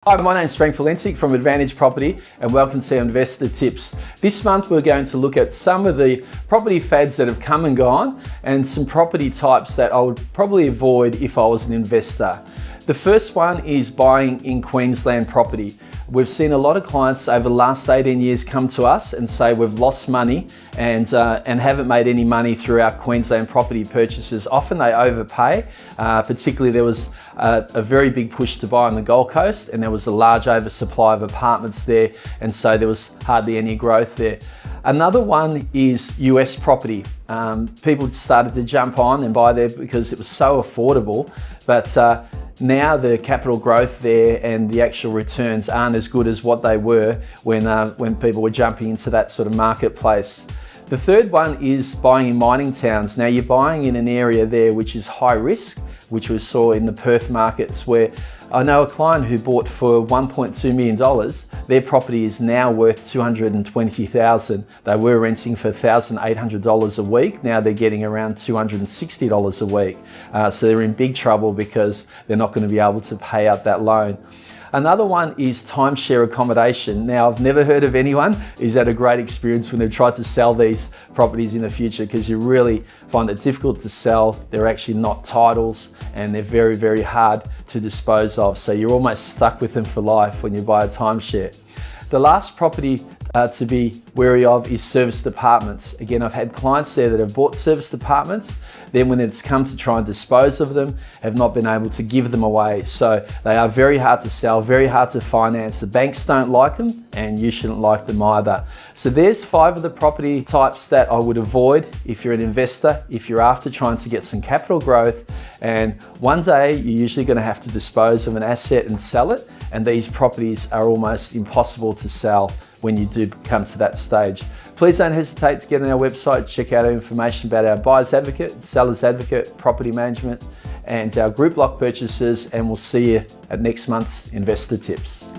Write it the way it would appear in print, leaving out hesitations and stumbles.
Hi, my name is Frank Valentic from Advantage Property and welcome to Investor Tips. This month we're going to look at some of the property fads that have come and gone and some property types that I would probably avoid if I was an investor. The first one is buying in Queensland property. We've seen a lot of clients over the last 18 years come to us and say we've lost money and haven't made any money through our Queensland property purchases. Often they overpay, particularly there was a very big push to buy on the Gold Coast and there was a large oversupply of apartments there, and so there was hardly any growth there. Another one is US property. People started to jump on and buy there because it was so affordable, but now the capital growth there and the actual returns aren't as good as what they were when people were jumping into that sort of marketplace. The third one is buying in mining towns. Now you're buying in an area there which is high risk, which we saw in the Perth markets, where I know a client who bought for $1.2 million. Their property is now worth $220,000. They were renting for $1,800 a week. Now they're getting around $260 a week. So they're in big trouble because they're not going to be able to pay out that loan. Another one is timeshare accommodation. Now, I've never heard of anyone who's had a great experience when they've tried to sell these properties in the future, because you really find it difficult to sell. They're actually not titles and they're very, very hard to dispose of. So you're almost stuck with them for life when you buy a timeshare. The last property to be wary of is serviced apartments. Again, I've had clients there that have bought serviced apartments, then when it's come to try and dispose of them, have not been able to give them away. So they are very hard to sell, very hard to finance. The banks don't like them and you shouldn't like them either. So there's 5 of the property types that I would avoid if you're an investor, if you're after trying to get some capital growth, and one day you're usually going to have to dispose of an asset and sell it, and these properties are almost impossible to sell when you do come to that stage. Please don't hesitate to get on our website, check out our information about our buyer's advocate, seller's advocate, property management, and our group block purchases, and we'll see you at next month's Investor Tips.